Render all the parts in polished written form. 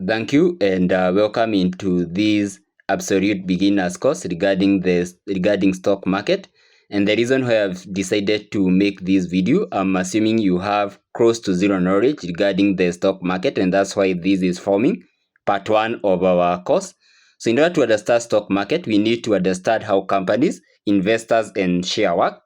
Thank you and welcome into this absolute beginners course regarding stock market. And the reason why I've decided to make this video, I'm assuming you have close to zero knowledge regarding the stock market, and that's why this is forming part one of our course. So in order to understand stock market, we need to understand how companies, investors, and share work.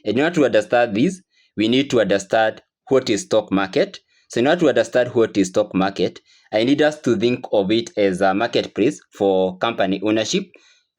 And in order to understand this, we need to understand what is stock market. So in order to understand what is stock market, I need us to think of it as a marketplace for company ownership.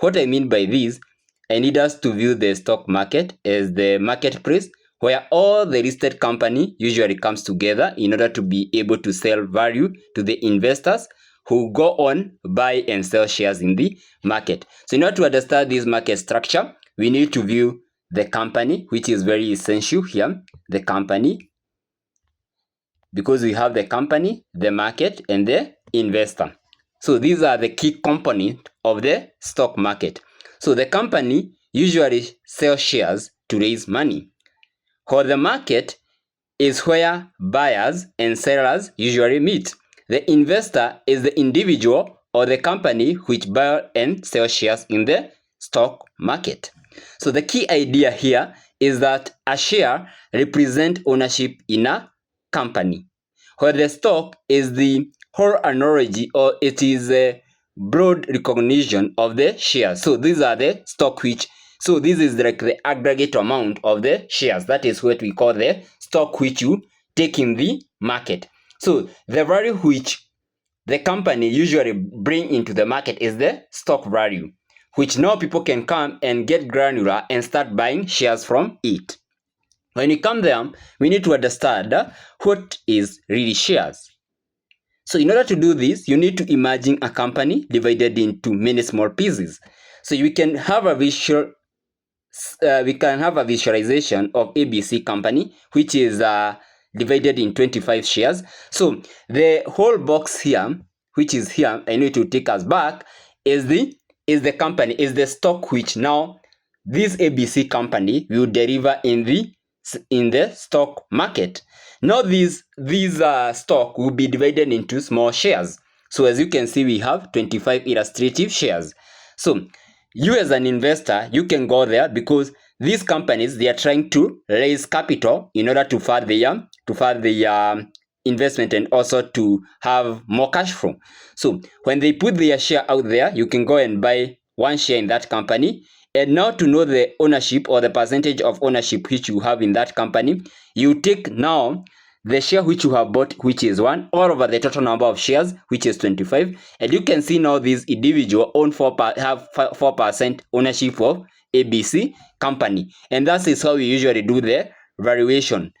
What I mean by this, I need us to view the stock market as the marketplace where all the listed company usually comes together in order to be able to sell value to the investors who go on buy and sell shares in the market. So in order to understand this market structure, we need to view the company, which is very essential here, the company, because we have the company, the market, and the investor. So these are the key components of the stock market. So the company usually sells shares to raise money, while the market is where buyers and sellers usually meet. The investor is the individual or the company which buy and sell shares in the stock market. So the key idea here is that a share represents ownership in a company, where the stock is the whole analogy, or it is a broad recognition of the shares. So these are the stock which, so this is like the aggregate amount of the shares. That is what we call the stock which you take in the market. So the value which the company usually bring into the market is the stock value, which now people can come and get granular and start buying shares from it. When you come there, we need to understand what is really shares. So in order to do this, you need to imagine a company divided into many small pieces. So we can have a visualization of ABC company, which is divided in 25 shares. So the whole box here, which is here, I need to take us back, is the company, is the stock which now this ABC company will deliver in the stock market. Now these stock will be divided into small shares. So as you can see, we have 25 illustrative shares. So you as an investor, you can go there because these companies, they are trying to raise capital in order to fund the investment and also to have more cash flow. So when they put their share out there, you can go and buy one share in that company. And now to know the ownership or the percentage of ownership which you have in that company, you take now the share which you have bought, which is 1, all over the total number of shares, which is 25. And you can see now this individual have 4% ownership of ABC company. And that is how we usually do the valuation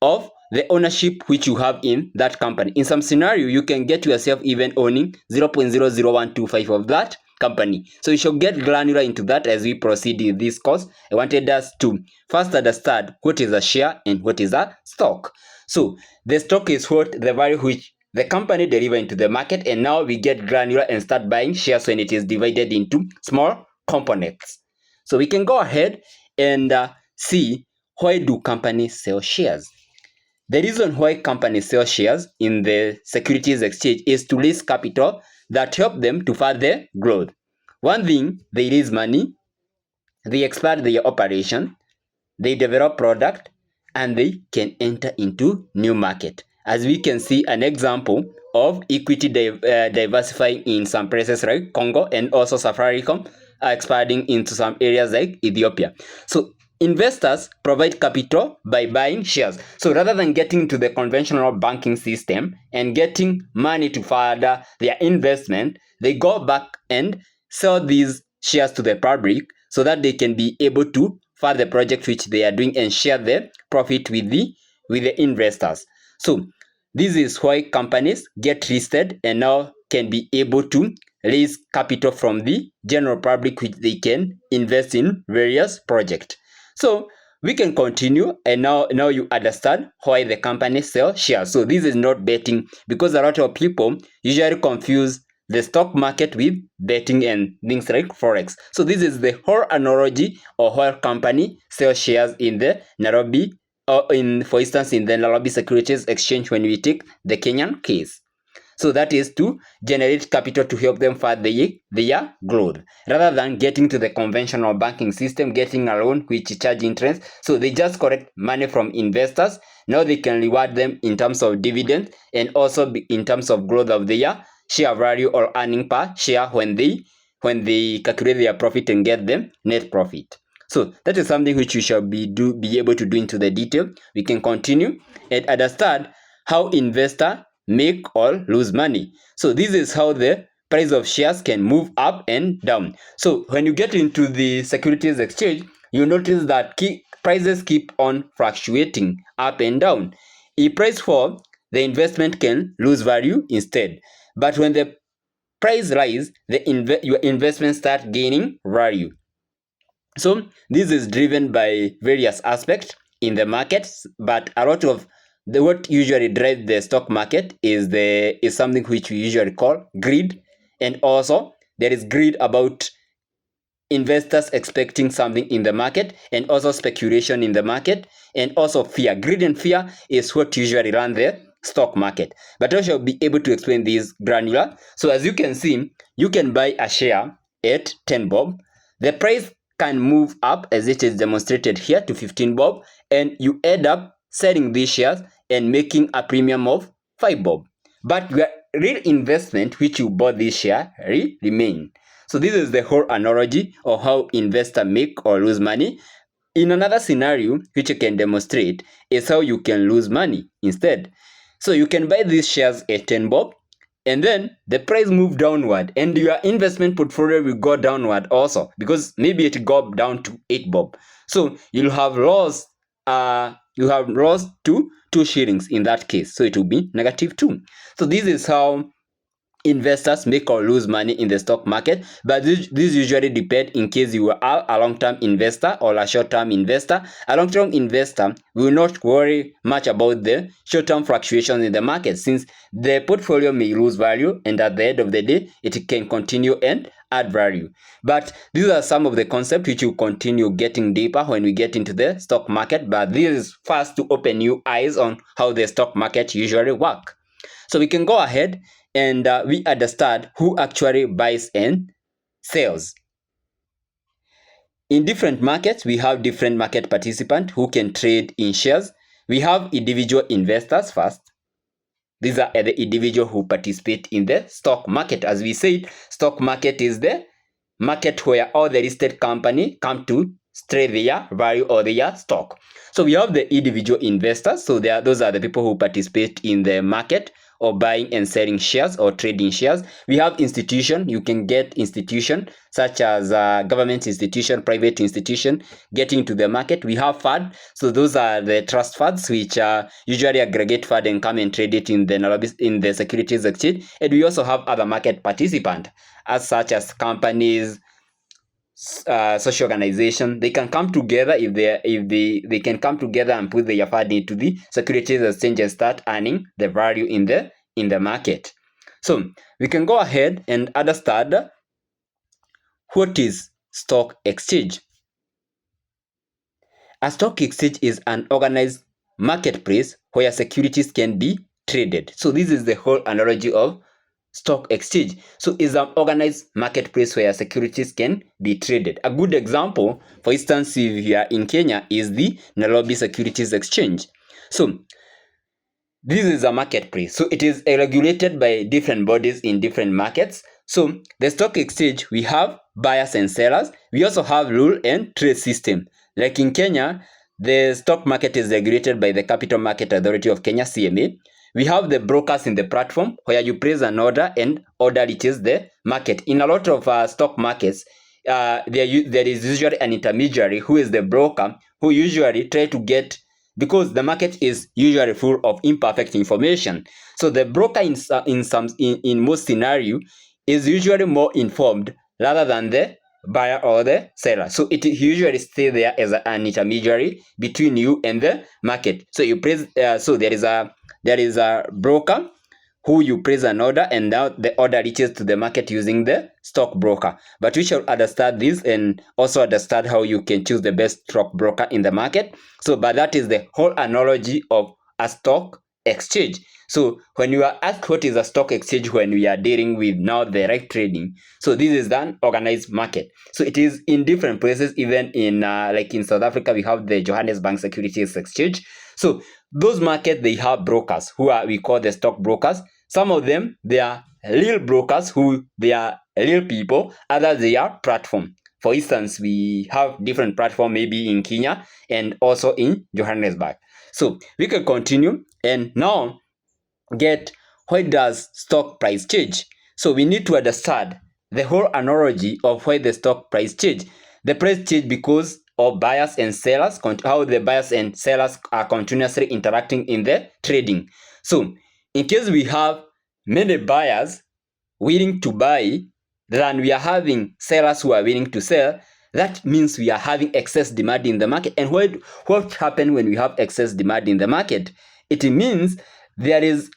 of the ownership which you have in that company. In some scenario, you can get yourself even owning 0.00125 of that company. So you should get granular into that as we proceed in this course. I wanted us to first understand what is a share and what is a stock. So the stock is what the value which the company deliver into the market, and now we get granular and start buying shares when it is divided into small components. So we can go ahead and see, why do companies sell shares? The reason why companies sell shares in the securities exchange is to raise capital that help them to further growth. One thing, they raise money, they expand their operation, they develop product, and they can enter into new market. As we can see an example of equity diversifying in some places like Congo, and also Safaricom expanding into some areas like Ethiopia. So investors provide capital by buying shares. So rather than getting to the conventional banking system and getting money to further their investment, they go back and sell these shares to the public so that they can be able to fund the project which they are doing and share the profit with the investors. So this is why companies get listed and now can be able to raise capital from the general public, which they can invest in various projects. So we can continue, and now you understand why the company sell shares. So this is not betting, because a lot of people usually confuse the stock market with betting and things like forex. So this is the whole analogy of where company sell shares in the Nairobi, or for instance in the Nairobi Securities Exchange when we take the Kenyan case. So that is to generate capital to help them further their growth, rather than getting to the conventional banking system, getting a loan which charge interest. So they just collect money from investors. Now they can reward them in terms of dividends, and also in terms of growth of their share value or earning per share when they calculate their profit and get them net profit. So that is something which we shall be able to do into the detail. We can continue and understand how investor make or lose money. So this is how the price of shares can move up and down. So when you get into the securities exchange, you notice that prices keep on fluctuating up and down. If price fall, the investment can lose value instead. But when the price rise, your investment start gaining value. So this is driven by various aspects in the markets, but a lot of what usually drives the stock market is something which we usually call greed, and also there is greed about investors expecting something in the market, and also speculation in the market, and also fear. Greed and fear is what usually run the stock market. But I shall be able to explain this granular. So as you can see, you can buy a share at 10 bob. The price can move up, as it is demonstrated here, to 15 bob, and you end up selling these shares and making a premium of 5 bob. But your real investment, which you bought this share, remain. So this is the whole analogy of how investor make or lose money. In another scenario, which I can demonstrate, is how you can lose money instead. So you can buy these shares at 10 bob, and then the price move downward, and your investment portfolio will go downward also, because maybe it go down to 8 bob. So you'll have lost to 2 shillings in that case. So it will be -2. So this is how investors make or lose money in the stock market, but this usually depend in case you are a long-term investor or a short-term investor. A long-term investor will not worry much about the short-term fluctuations in the market, since the portfolio may lose value, and at the end of the day it can continue and add value. But these are some of the concepts which will continue getting deeper when we get into the stock market, but this is first to open your eyes on how the stock market usually work. So we can go ahead and we understand who actually buys and sells. In different markets, we have different market participants who can trade in shares. We have individual investors first. These are the individuals who participate in the stock market. As we said, stock market is the market where all the listed company come to trade their value or their stock. So we have the individual investors. So those are the people who participate in the market, or buying and selling shares or trading shares. We have institution. You can get institution such as government institution, private institution getting to the market. We have fund. So those are the trust funds, which usually aggregate fund and come and trade it in the securities exchange. And we also have other market participants, as such as companies, social organization. They can come together if they can come together and put their fund into the securities exchange and start earning the value in the market. So we can go ahead and understand what is stock exchange. A stock exchange is an organized marketplace where securities can be traded. So this is the whole analogy of stock exchange. So it's an organized marketplace where securities can be traded. A good example, for instance, if you are in Kenya, is the Nairobi Securities Exchange. So this is a marketplace. So it is regulated by different bodies in different markets. So the stock exchange, we have buyers and sellers. We also have rule and trade system. Like in Kenya, the stock market is regulated by the Capital Market Authority of Kenya, CMA. We have the brokers in the platform where you place an order and order reaches the market. In a lot of stock markets, there is usually an intermediary who is the broker, who usually try to get, because the market is usually full of imperfect information. So the broker in most scenario is usually more informed rather than the buyer or the seller. So it usually stays there as an intermediary between you and the market. So you place so there is a broker who you place an order, and now the order reaches to the market using the stockbroker. But we shall understand this and also understand how you can choose the best stockbroker in the market. So, but that is the whole analogy of a stock exchange. So when you are asked what is a stock exchange when we are dealing with now direct trading, so this is an organized market. So it is in different places, even in like in South Africa, we have the Johannesburg Securities Exchange. So those markets, they have brokers who are, we call the stock brokers. Some of them, they are real brokers who they are real people, others they are platform. For instance, we have different platform maybe in Kenya and also in Johannesburg. So we can continue and now get why does stock price change. So we need to understand the whole analogy of why the stock price change. The price change because of buyers and sellers, how the buyers and sellers are continuously interacting in the trading. So in case we have many buyers willing to buy than we are having sellers who are willing to sell, that means we are having excess demand in the market. And what happens when we have excess demand in the market? It means there is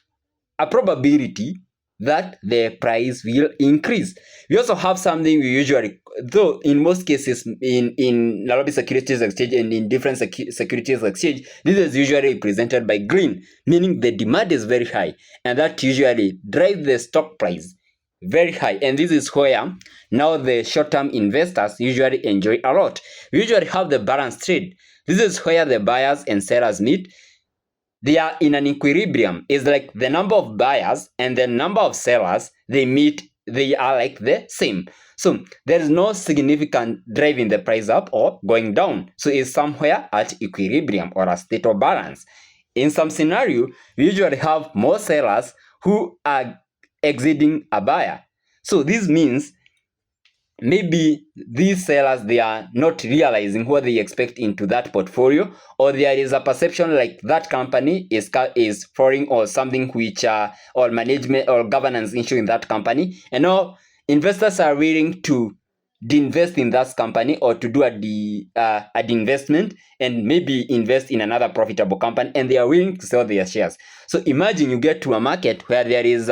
a probability that the price will increase. We also have something we usually, though in most cases in Nairobi Securities Exchange and in different securities exchange, this is usually represented by green, meaning the demand is very high, and that usually drives the stock price very high. And this is where now the short-term investors usually enjoy a lot. We usually have the balance trade. This is where the buyers and sellers meet. They are in an equilibrium. It's like the number of buyers and the number of sellers, they meet, they are like the same. So there is no significant driving the price up or going down. So it's somewhere at equilibrium or a state of balance. In some scenario, we usually have more sellers who are exceeding a buyer. So this means maybe these sellers, they are not realizing what they expect into that portfolio, or there is a perception like that company is foreign or something which or management or governance issue in that company, and now investors are willing to de-invest in that company or to do a de-investment and maybe invest in another profitable company, and they are willing to sell their shares. So imagine you get to a market where there is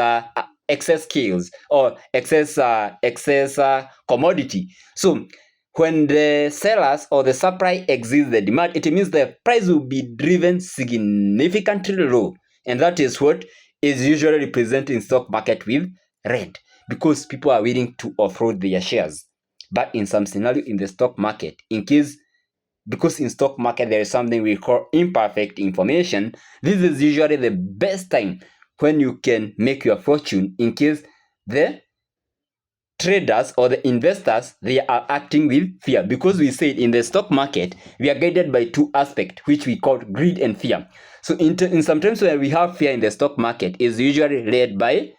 excess skills or excess commodity. So when the sellers or the supply exceeds the demand, it means the price will be driven significantly low, and that is what is usually represented in stock market with red, because people are willing to offload their shares. But in some scenario in the stock market, in case, because in stock market there is something we call imperfect information, this is usually the best time when you can make your fortune, in case the traders or the investors, they are acting with fear. Because we said in the stock market we are guided by two aspects which we call greed and fear. So in sometimes when we have fear in the stock market, is usually led by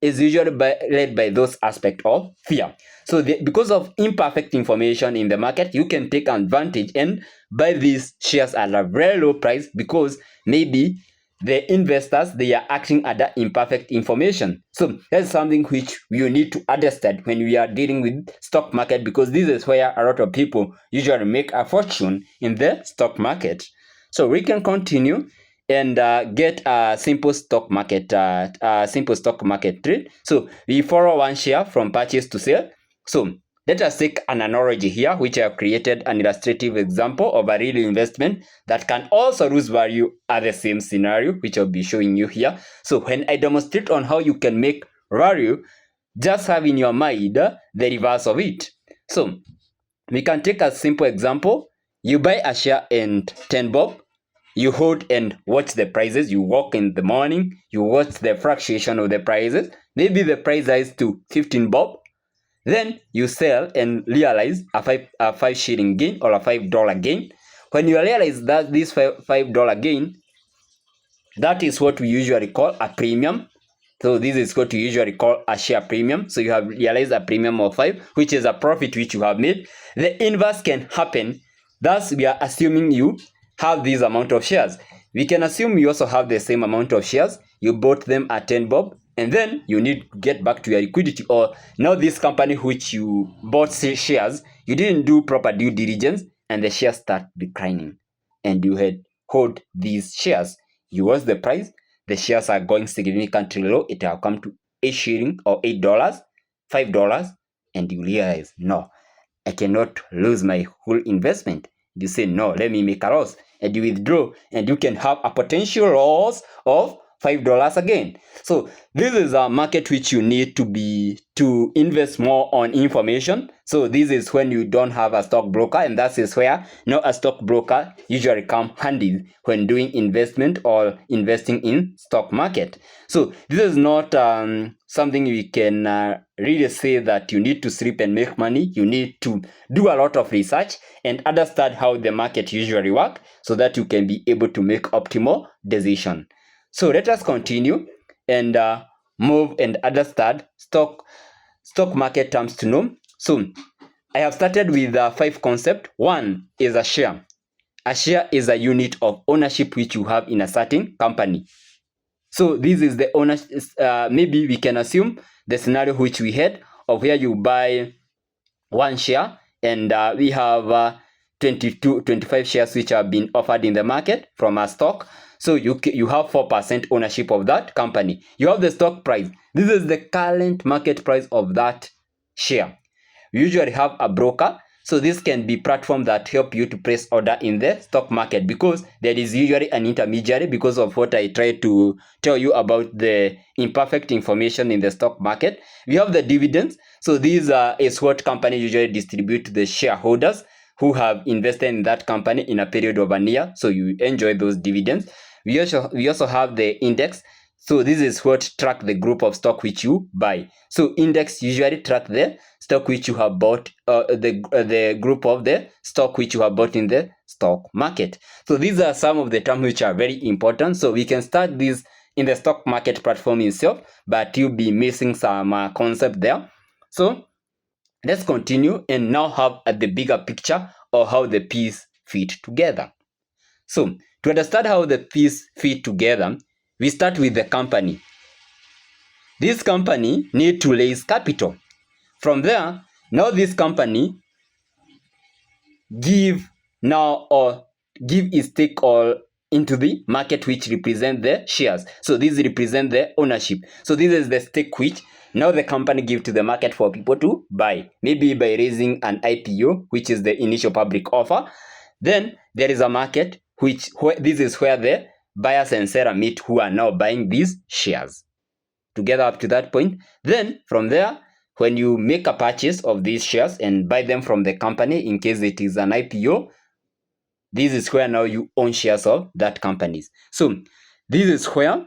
those aspects of fear. So because of imperfect information in the market, you can take advantage and buy these shares at a very low price, because maybe the investors, they are acting under imperfect information. So that's something which you need to understand when we are dealing with stock market, because this is where a lot of people usually make a fortune in the stock market. So we can continue and get a simple stock market trade. So we follow one share from purchase to sale. So let us take an analogy here, which I have created an illustrative example of a real investment that can also lose value at the same scenario, which I'll be showing you here. So when I demonstrate on how you can make value, just have in your mind the reverse of it. So we can take a simple example. You buy a share and 10 bob. You hold and watch the prices. You walk in the morning, you watch the fluctuation of the prices. Maybe the price rise to 15 bob. Then you sell and realize a 5 shilling gain or a $5 gain. When you realize that this $5 gain, that is what we usually call a premium. So this is what we usually call a share premium. So you have realized a premium of 5, which is a profit which you have made. The inverse can happen. Thus, we are assuming you have this amount of shares. We can assume you also have the same amount of shares. You bought them at 10 bob, and then you need to get back to your liquidity. Or now this company which you bought shares, you didn't do proper due diligence, and the shares start declining, and you had hold these shares. You watch the price, the shares are going significantly low. It will come to 8 shilling or $8, $5, and you realize, no, I cannot lose my whole investment. You say, no, let me make a loss, and you withdraw, and you can have a potential loss of $5 again. So this is a market which you need to invest more on information. So this is when you don't have a stockbroker, and that is where a stockbroker usually come handy when doing investment or investing in stock market. So this is not something we can really say that you need to sleep and make money. You need to do a lot of research and understand how the market usually work so that you can be able to make optimal decision. So let us continue and move and understand stock market terms to know. So I have started with 5 concepts. One is a share. A share is a unit of ownership which you have in a certain company. So this is the ownership. Maybe we can assume the scenario which we had of where you buy one share and we have 25 shares which have been offered in the market from a stock. So you have 4% ownership of that company. You have the stock price. This is the current market price of that share. We usually have a broker. So this can be platform that help you to place order in the stock market, because there is usually an intermediary, because of what I tried to tell you about the imperfect information in the stock market. We have the dividends. So these is what company usually distribute to the shareholders who have invested in that company in a period of a year. So you enjoy those dividends. We also have the index. So this is what track the group of stock which you buy. So index usually track the stock which you have bought, the group of the stock which you have bought in the stock market. So these are some of the terms which are very important. So we can start this in the stock market platform itself, but you'll be missing some concept there. So let's continue and now have the bigger picture of how the piece fit together. So to understand how the piece fit together, we start with the company. This company need to raise capital. From there, now this company give its stake all into the market which represent the shares. So these represent the ownership. So this is the stake which now the company give to the market for people to buy, maybe by raising an IPO, which is the initial public offer. Then there is a market this is where the buyers and seller meet, who are now buying these shares together up to that point. Then from there, when you make a purchase of these shares and buy them from the company, in case it is an IPO, this is where now you own shares of that company. So this is where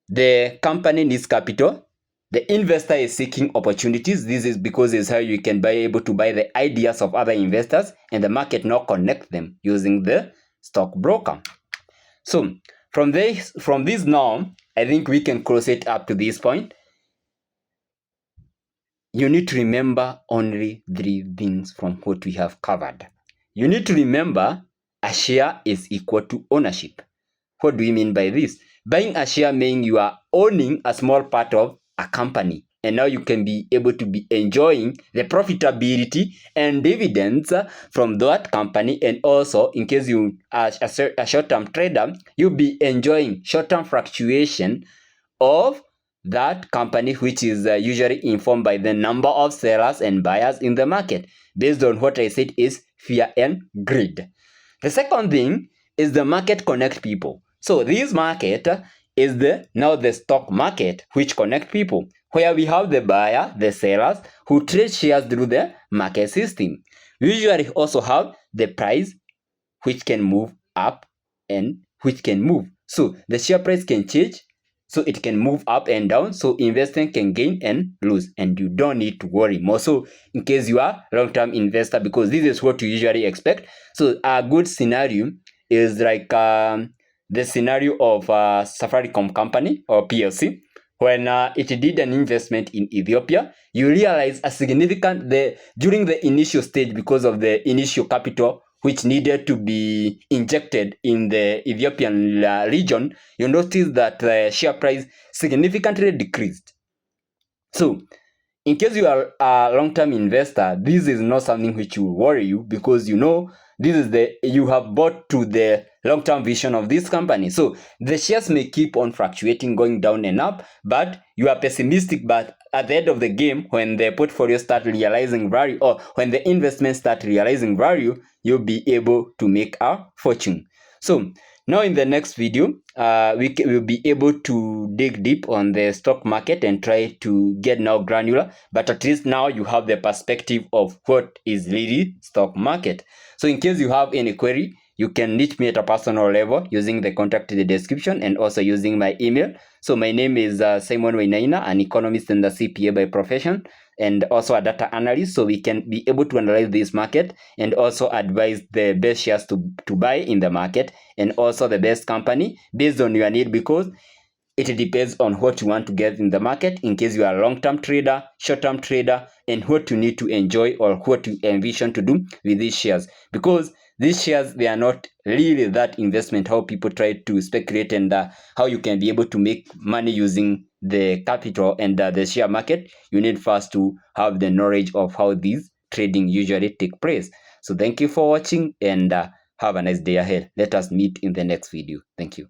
the company needs capital. The investor is seeking opportunities. This is because it's how you can be able to buy the ideas of other investors, and the market now connect them using the stockbroker. So from this now, I think we can close it up to this point. You need to remember only 3 things from what we have covered. You need to remember a share is equal to ownership. What do we mean by this? Buying a share means you are owning a small part of a company, and now you can be able to be enjoying the profitability and dividends from that company. And also, in case you are a short-term trader, you'll be enjoying short-term fluctuation of that company, which is usually informed by the number of sellers and buyers in the market, based on what I said is fear and greed. The second thing is the market connect people. So this market is now the stock market which connect people, where we have the buyer, the sellers, who trade shares through the market system. We usually also have the price, which can move up and which can move. So the share price can change, so it can move up and down, so investors can gain and lose, and you don't need to worry more so in case you are long-term investor, because this is what you usually expect. So a good scenario is like the scenario of Safaricom company or PLC. When it did an investment in Ethiopia, you realize a significant during the initial stage, because of the initial capital which needed to be injected in the Ethiopian region, you notice that the share price significantly decreased. So in case you are a long-term investor, this is not something which will worry you, because you know this is you have bought to the long-term vision of this company. So the shares may keep on fluctuating, going down and up, but you are pessimistic. But at the end of the game, when the portfolio start realizing value, or when the investment start realizing value, you'll be able to make a fortune. So Now in the next video, we'll be able to dig deep on the stock market and try to get now granular, but at least now you have the perspective of what is really stock market. So in case you have any query, you can reach me at a personal level using the contact in the description and also using my email. So my name is Simon Wainaina, an economist and a CPA by profession, and also a data analyst. So we can be able to analyze this market and also advise the best shares to buy in the market, and also the best company based on your need, because it depends on what you want to get in the market, in case you are a long-term trader, short-term trader, and what you need to enjoy or what you envision to do with these shares. Because these shares, they are not really that investment, how people try to speculate, and how you can be able to make money using the capital and the share market. You need first to have the knowledge of how these trading usually take place. So thank you for watching, and have a nice day ahead. Let us meet in the next video. Thank you.